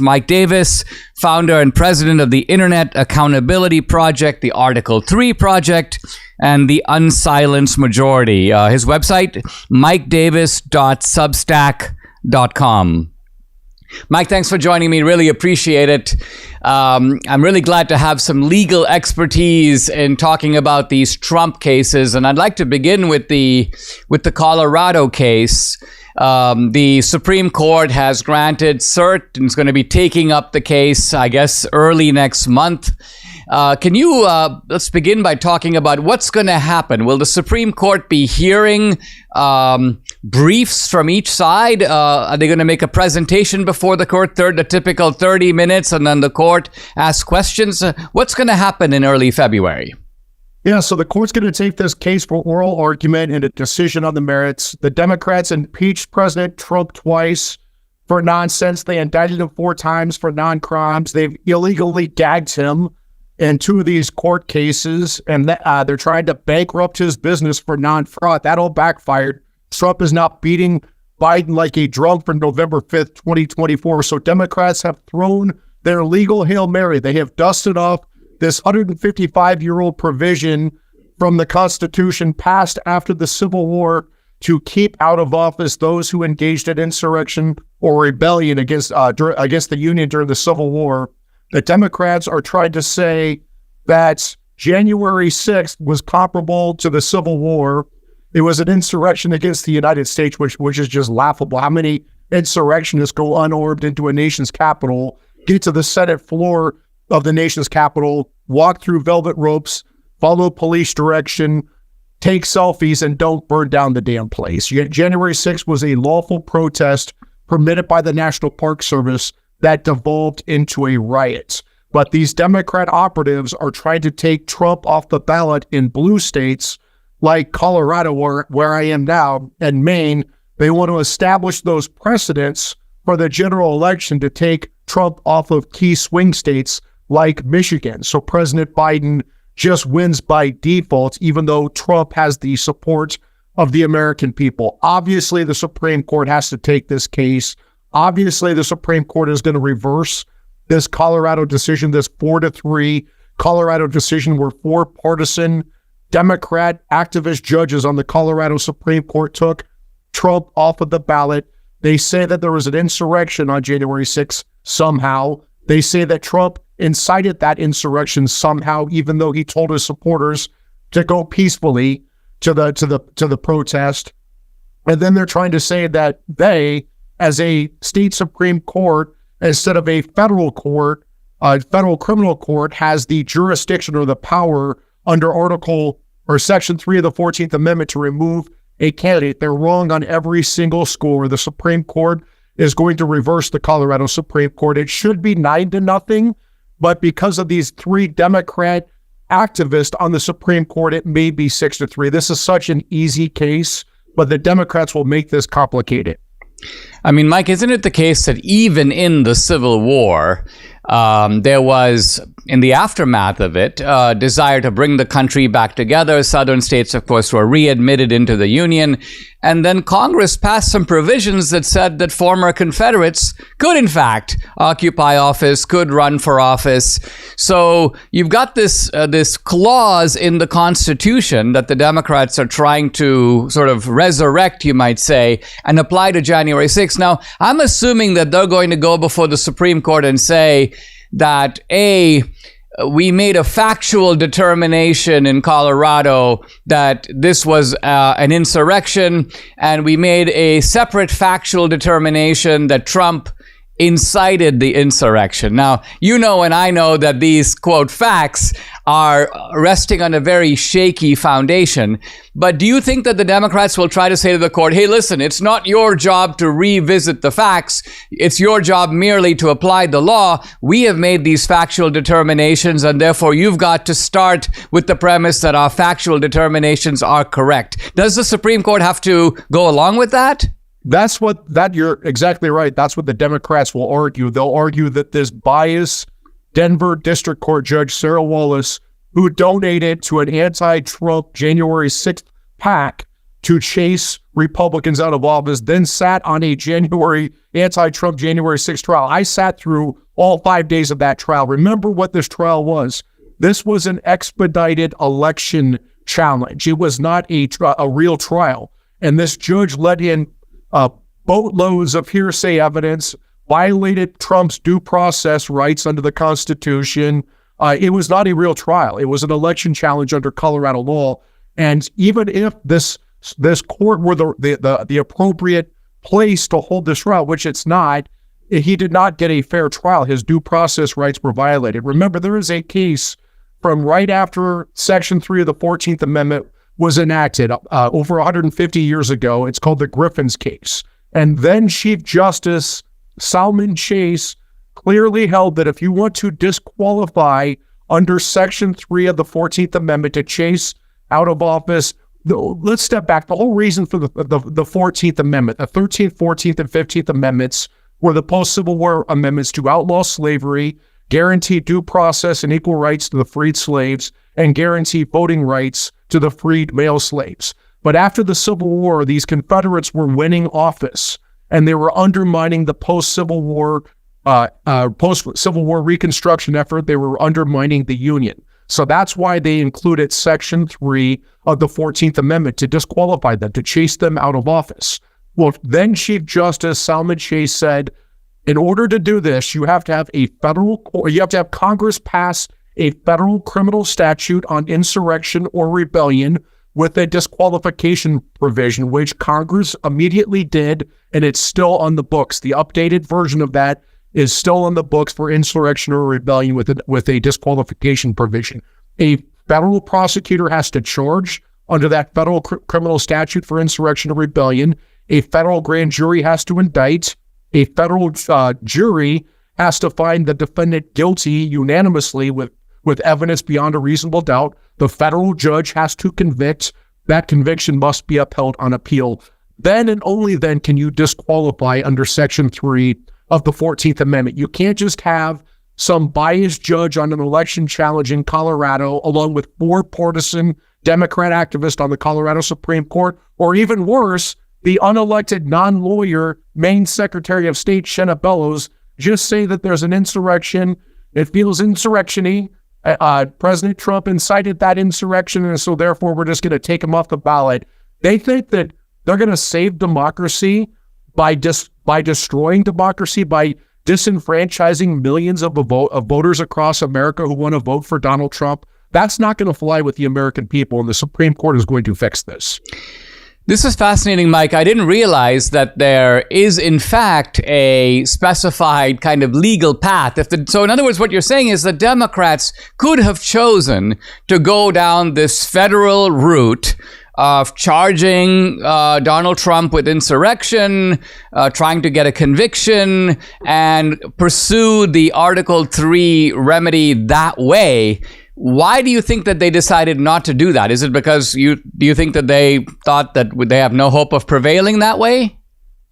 Mike Davis, founder and president of the Internet Accountability Project, the Article 3 Project, and the Unsilenced Majority. His website, mikedavis.substack.com. Mike, thanks for joining me. Really appreciate it. I'm really glad to have some legal expertise in talking about these Trump cases, and I'd like to begin with the Colorado case. The Supreme Court has granted cert and is going to be taking up the case, I guess, early next month. Let's begin by talking about what's going to happen. Will the Supreme Court be hearing briefs from each side? Are they going to make a presentation before the court, the typical 30 minutes, and then the court asks questions? What's going to happen in early February? Yeah, so the court's going to take this case for oral argument and a decision on the merits. The Democrats impeached President Trump twice for nonsense. They indicted him 4 times for non-crimes. They've illegally gagged him in 2 of these court cases, and they're trying to bankrupt his business for non-fraud. That all backfired. Trump is now beating Biden like a drunk for November 5th, 2024. So Democrats have thrown their legal Hail Mary. They have dusted off this 155-year-old provision from the Constitution passed after the Civil War to keep out of office those who engaged in insurrection or rebellion against the Union during the Civil War. The Democrats are trying to say that January 6th was comparable to the Civil War. It was an insurrection against the United States, which is just laughable. How many insurrectionists go unarmed into a nation's capital, get to the Senate floor of the nation's capital, walk through velvet ropes, follow police direction, take selfies, and don't burn down the damn place? January 6th was a lawful protest permitted by the National Park Service that devolved into a riot. But these Democrat operatives are trying to take Trump off the ballot in blue states like Colorado, where I am now, and Maine. They want to establish those precedents for the general election to take Trump off of key swing states like Michigan. So President Biden just wins by default, even though Trump has the support of the American people. Obviously, the Supreme Court has to take this case. Obviously, the Supreme Court is going to reverse this Colorado decision, this 4-3 Colorado decision where 4 partisan Democrat activist judges on the Colorado Supreme Court took Trump off of the ballot. They say that there was an insurrection on January 6th somehow. They say that Trump incited that insurrection somehow, even though he told his supporters to go peacefully to the protest. And then they're trying to say that they, as a state Supreme Court, instead of a federal court, a federal criminal court, has the jurisdiction or the power under Article or Section 3 of the 14th Amendment to remove a candidate. They're wrong on every single score. The Supreme Court is going to reverse the Colorado Supreme Court. It should be 9-0, but because of these 3 Democrat activists on the Supreme Court, it may be 6-3. This is such an easy case, but the Democrats will make this complicated. I mean, Mike, isn't it the case that even in the Civil War, there was, in the aftermath of it, desire to bring the country back together? Southern states, of course, were readmitted into the Union. And then Congress passed some provisions that said that former Confederates could, in fact, occupy office, could run for office. So you've got this clause in the Constitution that the Democrats are trying to sort of resurrect, you might say, and apply to January 6th. Now, I'm assuming that they're going to go before the Supreme Court and say that, we made a factual determination in Colorado that this was an insurrection, and we made a separate factual determination that Trump incited the insurrection. Now, you know and I know that these, quote, facts are resting on a very shaky foundation. But do you think that the Democrats will try to say to the court, hey, listen, it's not your job to revisit the facts. It's your job merely to apply the law. We have made these factual determinations, and therefore you've got to start with the premise that our factual determinations are correct. Does the Supreme Court have to go along with that? You're exactly right. That's what the Democrats will argue. They'll argue that this biased Denver District Court Judge Sarah Wallace, who donated to an anti-Trump January 6th PAC, to chase Republicans out of office, then sat on a anti-Trump January 6th trial. I sat through all 5 days of that trial. Remember what this trial was. This was an expedited election challenge. It was not a real trial. And this judge let in boatloads of hearsay evidence, violated Trump's due process rights under the Constitution. It was not a real trial. It was an election challenge under Colorado law. And even if this court were the appropriate place to hold this trial, which it's not, he did not get a fair trial. His due process rights were violated. Remember, there is a case from right after Section 3 of the 14th Amendment was enacted over 150 years ago. It's called the Griffin's case. And then Chief Justice Salmon Chase clearly held that if you want to disqualify under Section 3 of the 14th Amendment to chase out of office, let's step back. The whole reason for the 14th Amendment, the 13th, 14th, and 15th Amendments were the post-Civil War amendments to outlaw slavery, guarantee due process and equal rights to the freed slaves, and guarantee voting rights to the freed male slaves. But after the Civil War, these Confederates were winning office, and they were undermining the post-Civil War Reconstruction effort. They were undermining the Union. So that's why they included Section 3 of the 14th Amendment to disqualify them, to chase them out of office. Well, then Chief Justice Salmon Chase said, in order to do this, you have to have Congress pass a federal criminal statute on insurrection or rebellion with a disqualification provision, which Congress immediately did, and it's still on the books. The updated version of that is still on the books for insurrection or rebellion with a disqualification provision. A federal prosecutor has to charge under that federal criminal statute for insurrection or rebellion. A federal grand jury has to indict. A federal jury has to find the defendant guilty unanimously with evidence beyond a reasonable doubt. The federal judge has to convict. That conviction must be upheld on appeal. Then and only then can you disqualify under Section 3 of the 14th Amendment. You can't just have some biased judge on an election challenge in Colorado, along with 4 partisan Democrat activists on the Colorado Supreme Court, or even worse, the unelected non-lawyer Maine Secretary of State Shenna Bellows, just say that there's an insurrection. It feels insurrection-y. President Trump incited that insurrection, and so therefore we're just going to take him off the ballot. They think that they're going to save democracy by destroying democracy, by disenfranchising millions of voters across America who want to vote for Donald Trump. That's not going to fly with the American people, and the Supreme Court is going to fix this. This is fascinating, Mike. I didn't realize that there is, in fact, a specified kind of legal path. So in other words, what you're saying is the Democrats could have chosen to go down this federal route of charging Donald Trump with insurrection, trying to get a conviction, and pursue the Article 3 remedy that way. Why do you think that they decided not to do that? Is it because do you think that they thought that they have no hope of prevailing that way?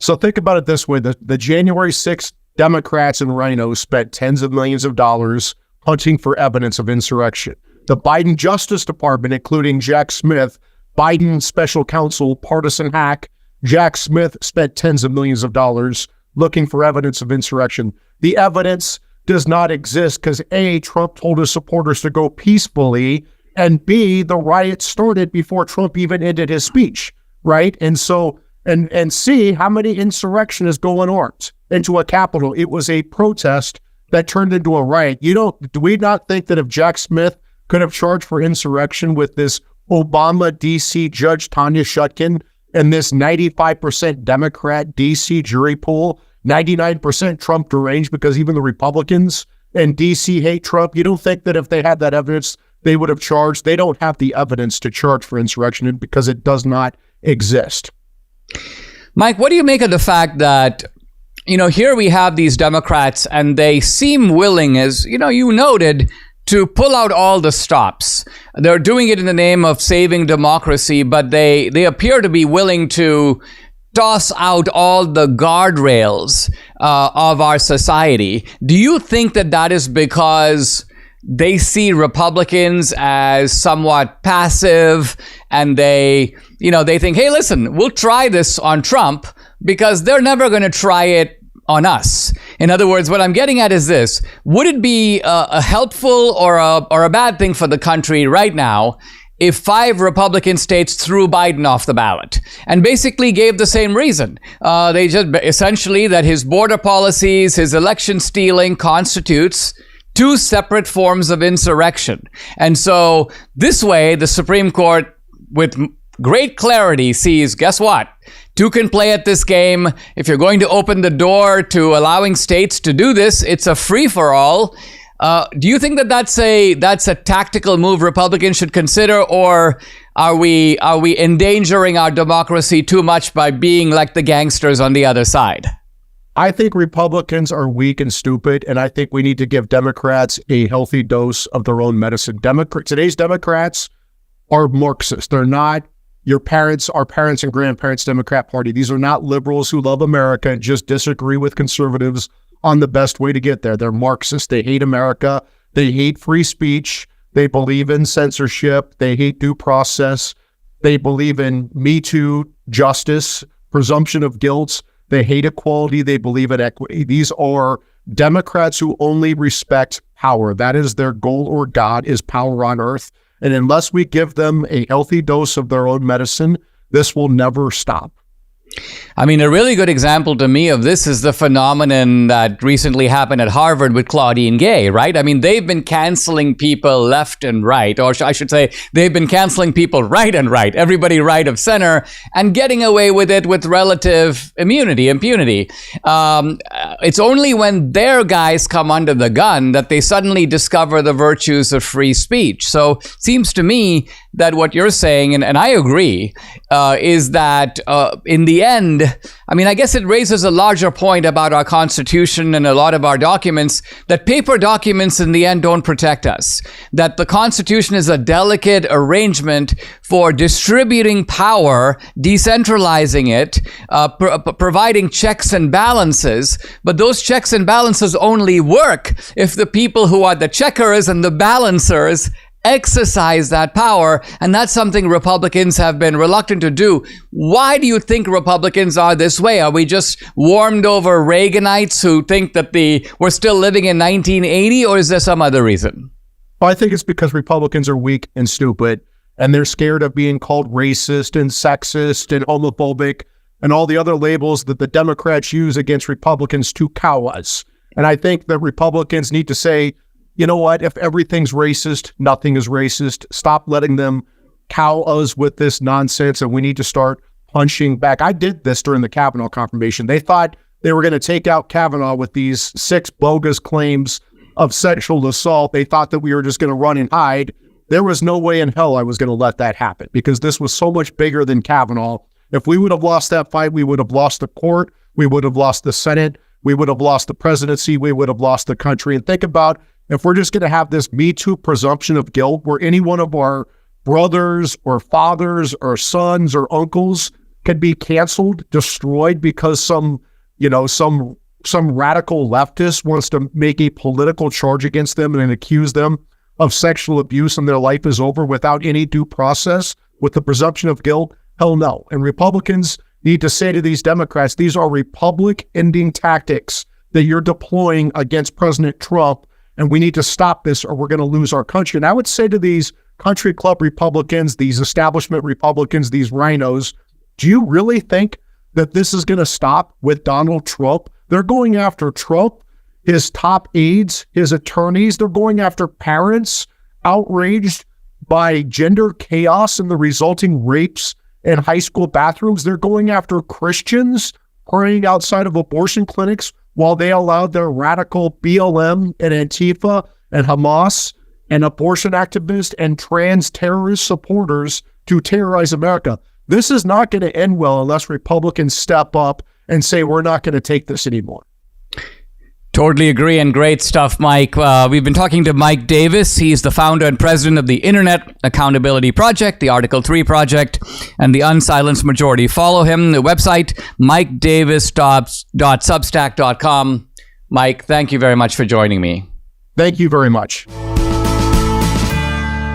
So think about it this way. The January 6th Democrats and rhinos spent tens of millions of dollars hunting for evidence of insurrection. The Biden Justice Department, including Jack Smith, Biden special counsel, partisan hack, Jack Smith, spent tens of millions of dollars looking for evidence of insurrection. The evidence does not exist because A, Trump told his supporters to go peacefully, and B, the riots started before Trump even ended his speech, right? And so, and C, how many insurrectionists go unarmed into a Capitol? It was a protest that turned into a riot. Do we not think that if Jack Smith could have charged for insurrection with this Obama DC Judge Tanya Shutkin and this 95% Democrat DC jury pool, 99% Trump deranged because even the Republicans in DC hate Trump, you don't think that if they had that evidence, they would have charged? They don't have the evidence to charge for insurrection because it does not exist. Mike, what do you make of the fact that, here we have these Democrats and they seem willing, as you noted, to pull out all the stops. They're doing it in the name of saving democracy, but they appear to be willing to toss out all the guardrails of our society. Do you think that is because they see Republicans as somewhat passive, and they think, hey, listen, we'll try this on Trump because they're never going to try it on us. In other words, what I'm getting at is this: would it be a helpful or a bad thing for the country right now if 5 Republican states threw Biden off the ballot and basically gave the same reason? They just essentially that his border policies, his election stealing constitutes 2 separate forms of insurrection. And so this way, the Supreme Court, with great clarity, sees, guess what? 2 can play at this game. If you're going to open the door to allowing states to do this, it's a free-for-all. Do you think that that's a tactical move Republicans should consider, or are we endangering our democracy too much by being like the gangsters on the other side? I think Republicans are weak and stupid, and I think we need to give Democrats a healthy dose of their own medicine. Today's Democrats are Marxists. They're not our parents and grandparents' Democrat Party. These are not liberals who love America and just disagree with conservatives on the best way to get there. They're Marxists. They hate America. They hate free speech. They believe in censorship. They hate due process. They believe in Me Too, justice, presumption of guilt. They hate equality. They believe in equity. These are Democrats who only respect power. That is their goal, or God is power on earth. And unless we give them a healthy dose of their own medicine, this will never stop. I mean, a really good example to me of this is the phenomenon that recently happened at Harvard with Claudine Gay, right? I mean, they've been canceling people left and right, or I should say, they've been canceling people right and right, everybody right of center, and getting away with it with relative impunity. It's only when their guys come under the gun that they suddenly discover the virtues of free speech. So it seems to me that what you're saying, and I agree, is that in the end, I mean, I guess it raises a larger point about our Constitution and a lot of our documents, that paper documents in the end don't protect us. That the Constitution is a delicate arrangement for distributing power, decentralizing it, providing checks and balances. But those checks and balances only work if the people who are the checkers and the balancers exercise that power, and that's something Republicans have been reluctant to do. Why do you think Republicans are this way? Are we just warmed over Reaganites who think that we're still living in 1980, or is there some other reason? Well, I think it's because Republicans are weak and stupid, and they're scared of being called racist and sexist and homophobic and all the other labels that the Democrats use against Republicans to cow us. And I think that Republicans need to say, you know what? If everything's racist, nothing is racist. Stop letting them cow us with this nonsense, and we need to start punching back. I did this during the Kavanaugh confirmation. They thought they were going to take out Kavanaugh with these 6 bogus claims of sexual assault. They thought that we were just going to run and hide. There was no way in hell I was going to let that happen, because this was so much bigger than Kavanaugh. If we would have lost that fight, we would have lost the court. We would have lost the Senate. We would have lost the presidency. We would have lost the country. And think about, if we're just going to have this Me Too presumption of guilt where any one of our brothers or fathers or sons or uncles can be canceled, destroyed because some radical leftist wants to make a political charge against them and accuse them of sexual abuse, and their life is over without any due process with the presumption of guilt, hell no. And Republicans need to say to these Democrats, these are republic-ending tactics that you're deploying against President Trump, and we need to stop this or we're going to lose our country. And I would say to these country club Republicans, these establishment Republicans, these rhinos, do you really think that this is going to stop with Donald Trump? They're going after Trump, his top aides, his attorneys. They're going after parents outraged by gender chaos and the resulting rapes in high school bathrooms. They're going after Christians praying outside of abortion clinics while they allowed their radical BLM and Antifa and Hamas and abortion activists and trans terrorist supporters to terrorize America. This is not going to end well unless Republicans step up and say, we're not going to take this anymore. Totally agree, and great stuff, Mike. We've been talking to Mike Davis. He's the founder and president of the Internet Accountability Project, the Article 3 Project, and the Unsilenced Majority. Follow him, the website, mikedavis.substack.com. Mike, thank you very much for joining me. Thank you very much.